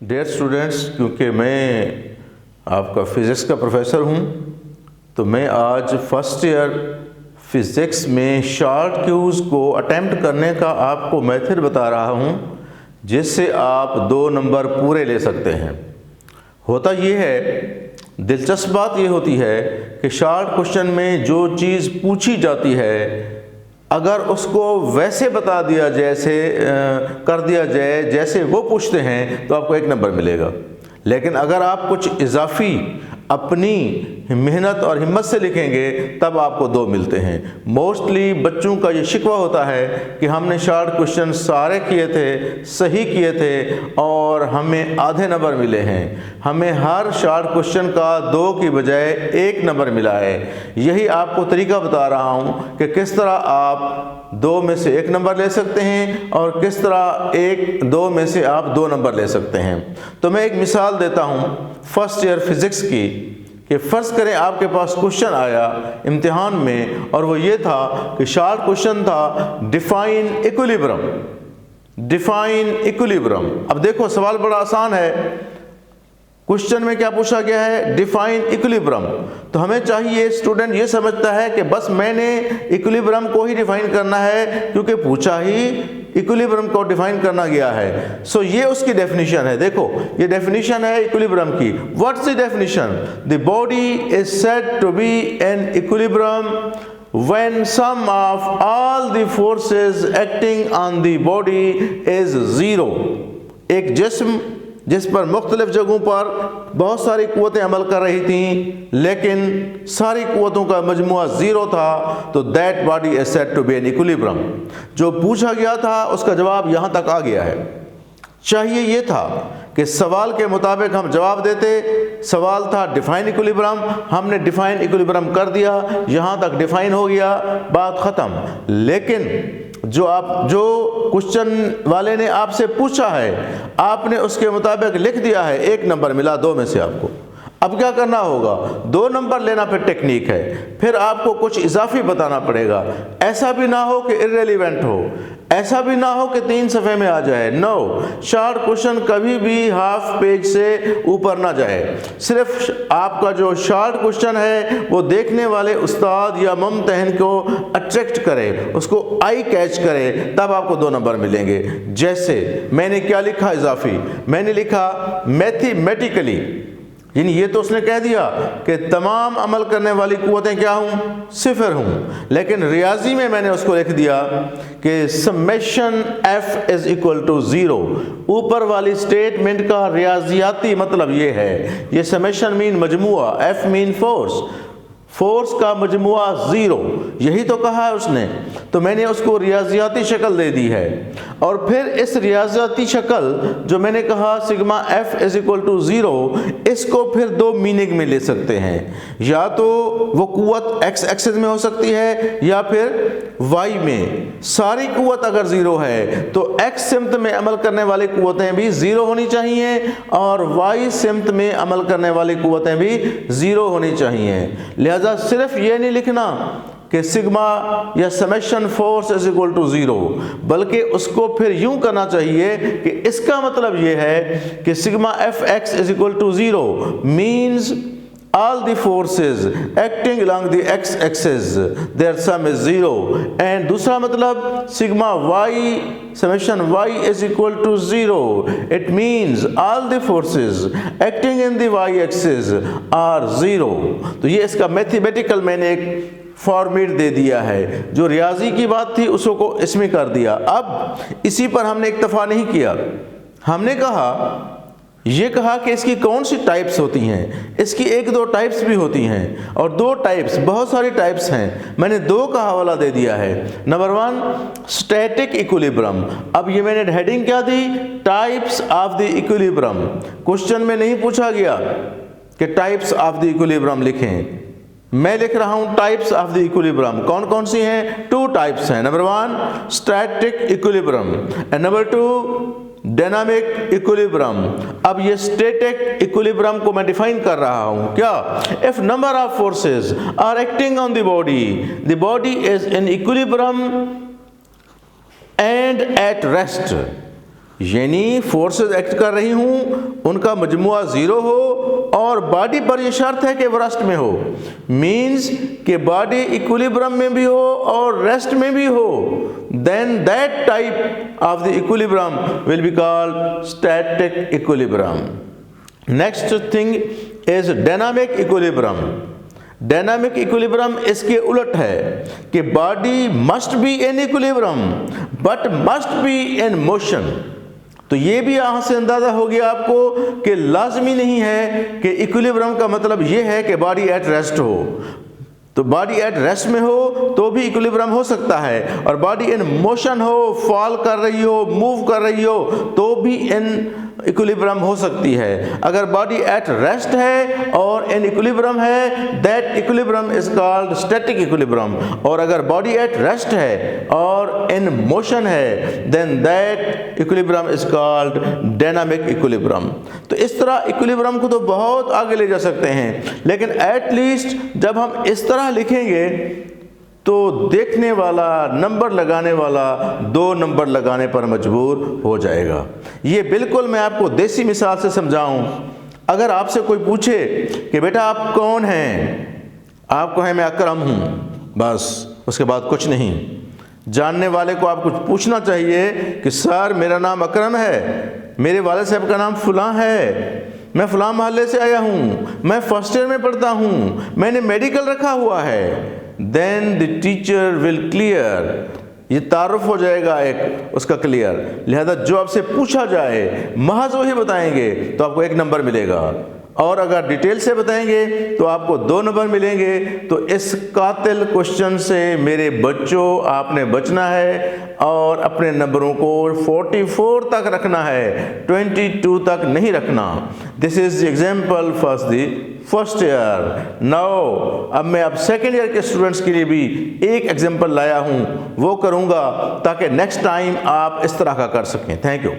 Dear students, क्योंकि मैं आपका फ़िज़िक्स का प्रोफेसर हूँ तो मैं आज फर्स्ट ईयर फ़िज़िक्स में शॉर्ट क्यूज़ को अटेम्प्ट करने का आपको मेथड बता रहा हूँ जिससे आप 2 नंबर पूरे ले सकते हैं। होता ये है, दिलचस्प बात ये होती है कि शॉर्ट क्वेश्चन में जो चीज़ पूछी जाती है अगर उसको वैसे बता दिया कर दिया जाए जैसे वो पूछते हैं तो आपको 1 नंबर मिलेगा। लेकिन अगर आप कुछ इजाफी अपनी मेहनत और हिम्मत से लिखेंगे तब आपको 2 मिलते हैं। मोस्टली बच्चों का ये शिकवा होता है कि हमने शॉर्ट क्वेश्चन सारे किए थे, सही किए थे और हमें आधे नंबर मिले हैं। हमें हर शॉर्ट क्वेश्चन का 2 की बजाय 1 नंबर मिला है। यही आपको तरीका बता रहा हूँ कि किस तरह आप 2 में से 1 नंबर ले सकते हैं और किस तरह 2 में से आप 2 नंबर ले सकते हैं। तो मैं एक मिसाल देता हूँ फर्स्ट ईयर फिज़िक्स की कि फ़र्ज़ करें आपके पास क्वेश्चन आया इम्तिहान में और वो ये था कि शॉर्ट क्वेश्चन था डिफाइन इक्विलिब्रियम। अब देखो सवाल बड़ा आसान है। क्वेश्चन में क्या पूछा गया है? Define equilibrium. तो हमें चाहिए, स्टूडेंट ये समझता है कि बस मैंने इक्विलिब्रियम को ही डिफाइन करना है क्योंकि पूछा ही इक्विलिब्रियम को डिफाइन करना गया है। सो ये उसकी डेफिनेशन है। देखो ये डेफिनेशन है इक्विलिब्रियम की। What's the definition? The body is said to be in equilibrium when sum of all the forces acting on the body is 0। एक जिस्म जिस पर मुख्तलिफ जगहों पर बहुत सारी क़ुव्वतें अमल कर रही थीं लेकिन सारी क़ुव्वतों का मजमुआ 0 था, तो that body is said to be in equilibrium. जो पूछा गया था उसका जवाब यहाँ तक आ गया है। चाहिए ये था कि सवाल के मुताबिक हम जवाब देते। सवाल था डिफाइन इक्विलिब्रियम, हमने डिफाइन इक्विलिब्रियम कर दिया, यहाँ तक डिफाइन हो गया, बात ख़त्म। लेकिन जो क्वेश्चन वाले ने आपसे पूछा है आपने उसके मुताबिक लिख दिया है, 1 नंबर मिला 2 में से आपको। अब क्या करना होगा? 2 नंबर लेना फिर टेक्निक है। फिर आपको कुछ इजाफी बताना पड़ेगा। ऐसा भी ना हो कि इर्रेलेवेंट हो, ऐसा भी ना हो कि 3 सफ़े में आ जाए। नो, शॉर्ट क्वेश्चन कभी भी हाफ पेज से ऊपर ना जाए। सिर्फ आपका जो शॉर्ट क्वेश्चन है वो देखने वाले उस्ताद या मुम्तहिन को अट्रैक्ट करे, उसको आई कैच करे, तब आपको 2 नंबर मिलेंगे। जैसे मैंने क्या लिखा इजाफी? मैंने लिखा मैथमेटिकली, यानी ये तो उसने कह दिया कि तमाम अमल करने वाली क़ुव्वतें क्या हूँ? 0 हूँ। लेकिन रियाजी में मैंने उसको लिख दिया कि summation f is equal to 0। ऊपर वाली स्टेटमेंट का रियाजियाती मतलब ये है, ये समेशन मीन मजमुआ, f मीन फोर्स का मजमुआ 0, यही तो कहा है उसने। तो मैंने उसको रियाजियाती शक्ल दे दी है और फिर इस रियाजियाती शक्ल जो मैंने कहा sigma f is equal to 0, इसको फिर 2 मीनिंग में ले सकते हैं। या तो वो क़ुव्वत x एक्सिस में हो सकती है या फिर y में। सारी क़ुव्वत अगर 0 है तो x सिमत में अमल करने वाली क़ुव्वतें भी 0 होनी चाहिए और y सिमत में अमल करने वाली क़ुव्वतें भी 0 होनी चाहिए। लिहाजा सिर्फ ये नहीं लिखना कि सिग्मा या summation force is equal to 0, बल्कि उसको फिर यूं करना चाहिए कि इसका मतलब ये है कि sigma F x is equal to 0 means all the forces acting along the x axis their sum is 0। and दूसरा मतलब sigma y summation y is equal to 0, it means all the forces acting in the y axis are 0। तो ये इसका mathematical मैंने एक format दे दिया है। जो रियाजी की बात थी उसको इसमें कर दिया। अब इसी पर हमने इक्तफा नहीं किया, हमने ये कहा कि इसकी कौन सी टाइप्स होती हैं। इसकी 1-2 टाइप्स भी होती हैं और 2 टाइप्स, बहुत सारी टाइप्स हैं, मैंने 2 का हवाला दे दिया है। Number 1 static equilibrium. अब ये मैंने हेडिंग क्या दी? Types of the equilibrium. Question में नहीं पूछा गया कि टाइप्स ऑफ द इक्विलिब्रियम लिखें, मैं लिख रहा हूं टाइप्स ऑफ द इक्विलिब्रियम। कौन कौन सी हैं? 2 टाइप्स हैं। Number 1 static equilibrium and number 2 dynamic equilibrium. अब ये स्टैटिक इक्विलिब्रियम को मैं डिफाइन कर रहा हूं। क्या? If number of forces are acting on the body is in equilibrium and at rest. यानी फोर्सेस एक्ट कर रही हूं उनका मजमुआ 0 हो और बॉडी पर यह शर्त है कि वो रेस्ट में हो, मीन्स कि बॉडी इक्विलिब्रियम में भी हो और रेस्ट में भी हो, then that type of the equilibrium will be called static equilibrium. Next thing is dynamic equilibrium. Dynamic equilibrium इसके उलट है कि body must be in equilibrium but must be in motion. तो ये भी यहाँ से अंदाज़ा हो गया आपको कि लाजमी नहीं है कि इक्विलिब्रियम का मतलब ये है कि बॉडी एट रेस्ट हो। तो बॉडी एट रेस्ट में हो तो भी इक्विलिब्रियम हो सकता है, और बॉडी इन मोशन हो, फॉल कर रही हो, मूव कर रही हो, तो भी इन इक्विलिब्रियम हो सकती है। अगर बॉडी एट रेस्ट है और इन इक्विलिब्रियम है, that equilibrium is called static equilibrium. और अगर बॉडी एट रेस्ट है और इन मोशन है, then that equilibrium is called dynamic equilibrium. तो इस तरह इक्विलिब्रियम को तो बहुत आगे ले जा सकते हैं, लेकिन एट लीस्ट जब हम इस तरह लिखेंगे तो देखने वाला, नंबर लगाने वाला 2 नंबर लगाने पर मजबूर हो जाएगा। ये बिल्कुल मैं आपको देसी मिसाल से समझाऊं। अगर आपसे कोई पूछे कि बेटा आप कौन हैं, आप कहें मैं अकरम हूं, बस उसके बाद कुछ नहीं। जानने वाले को आप कुछ पूछना चाहिए कि सर मेरा नाम अकरम है, मेरे वाले साहब का नाम फलां है, मैं फलां मोहल्ले से आया हूँ, मैं फर्स्ट ईयर में पढ़ता हूँ, मैंने मेडिकल रखा हुआ है, then the teacher will clear, ये तारुफ हो जाएगा एक उसका क्लियर। लिहाजा जो आपसे पूछा जाए महज वही बताएंगे तो आपको 1 नंबर मिलेगा, और अगर डिटेल से बताएंगे तो आपको 2 नंबर मिलेंगे। तो इस कातिल क्वेश्चन से मेरे बच्चों आपने बचना है और अपने नंबरों को 44 तक रखना है, 22 तक नहीं रखना। This is example for the first year. Now अब मैं अब सेकेंड ईयर के स्टूडेंट्स के लिए भी एक एग्जाम्पल लाया हूँ, वो करूँगा ताकि नेक्स्ट टाइम आप इस तरह का कर सकें। Thank you.